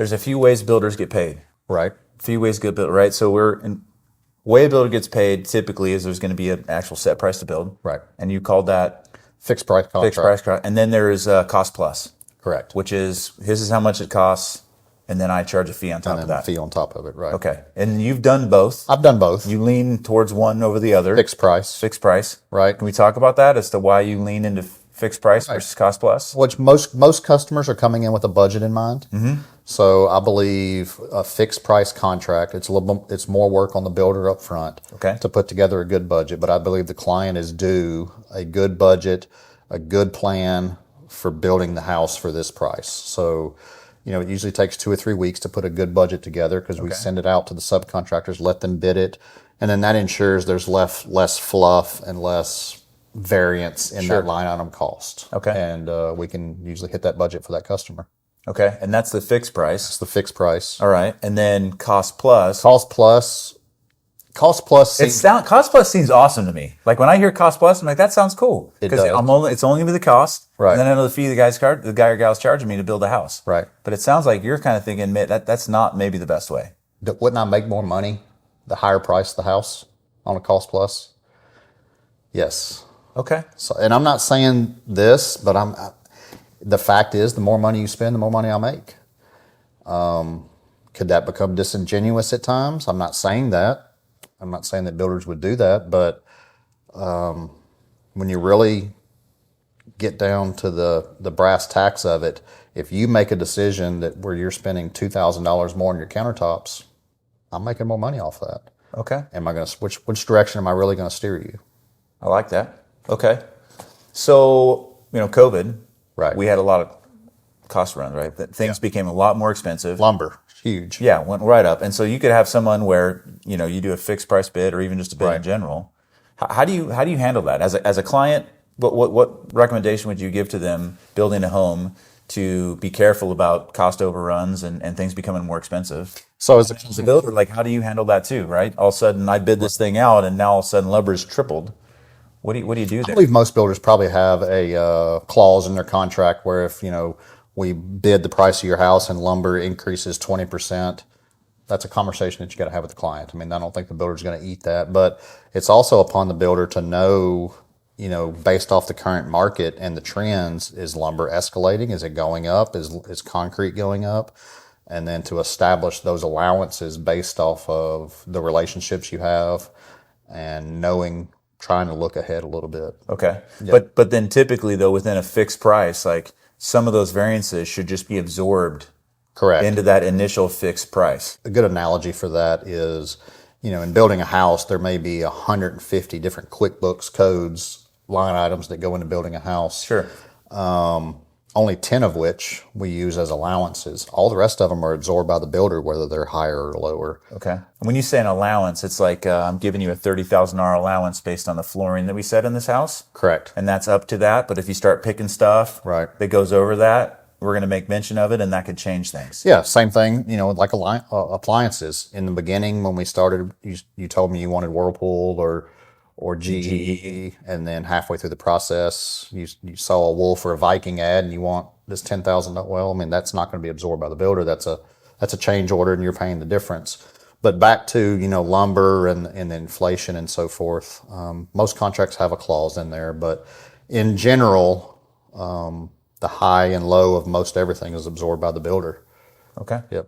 there's a few ways builders get paid. Right. A few ways to get built, right? So way a builder gets paid typically is there's going to be an actual set price to build. Right. And you called that Fixed price contract. And then there is cost plus. Correct. Which is, this is how much it costs, and then I charge a fee on top of that. And then a fee on top of it, right. Okay. And you've done both. I've done both. You lean towards one over the other. Fixed price. Fixed price. Right. Can we talk about that as to why you lean into fixed price versus cost plus? Which most customers are coming in with a budget in mind. Mm-hmm. So I believe a fixed price contract, it's more work on the builder up front to put together a good budget. But I believe the client is due a good budget, a good plan for building the house for this price. So, it usually takes 2 or 3 weeks to put a good budget together because we send it out to the subcontractors, let them bid it. And then that ensures there's less fluff and less variance in that line item cost. Okay. And we can usually hit that budget for that customer. Okay. And that's the fixed price. That's the fixed price. All right. And then cost plus. Cost plus seems awesome to me. Like when I hear cost plus, I'm like, that sounds cool. Because it's only gonna be the cost. Right. And then I know the fee the guy or gal's charging me to build a house. Right. But it sounds like you're kind of thinking, that's not maybe the best way. Wouldn't I make more money the higher price the house on a cost plus? Yes. Okay. So, and I'm not saying this, but the fact is, the more money you spend, the more money I make. Could that become disingenuous at times? I'm not saying that. I'm not saying that builders would do that, but when you really get down to the brass tacks of it, if you make a decision that where you're spending $2,000 more on your countertops, I'm making more money off that. Okay. Am I going to which direction am I really going to steer you? I like that. Okay. So, COVID, right? We had a lot of cost runs, right? Things became a lot more expensive. Lumber, huge. Yeah, went right up. And so you could have someone where, you do a fixed price bid or even just a bid in general. How do you handle that? As a client, what recommendation would you give to them building a home to be careful about cost overruns and things becoming more expensive? So as a builder, like how do you handle that too, right? All of a sudden I bid this thing out and now all of a sudden lumber's tripled. What do you do there? I believe most builders probably have a clause in their contract where if, we bid the price of your house and lumber increases 20%, that's a conversation that you got to have with the client. I mean, I don't think the builder's going to eat that, but it's also upon the builder to know, based off the current market and the trends, is lumber escalating? Is it going up? Is concrete going up? And then to establish those allowances based off of the relationships you have and trying to look ahead a little bit. Okay. Yep. But then typically though, within a fixed price, like some of those variances should just be absorbed into that initial fixed price. A good analogy for that is, in building a house, there may be 150 different QuickBooks codes, line items that go into building a house. Sure. Only 10 of which we use as allowances. All the rest of them are absorbed by the builder, whether they're higher or lower. Okay. And when you say an allowance, it's like I'm giving you a $30,000 allowance based on the flooring that we set in this house? Correct. And that's up to that, but if you start picking stuff that goes over that, we're going to make mention of it, and that could change things. Yeah, same thing, like appliances. In the beginning, when we started, you told me you wanted Whirlpool or GE, and then halfway through the process, you saw a Wolf or a Viking ad, and you want this $10,000. Well, I mean, that's not going to be absorbed by the builder. That's a change order, and you're paying the difference. But back to lumber and the inflation and so forth. Most contracts have a clause in there, but in general, the high and low of most everything is absorbed by the builder. Okay. Yep.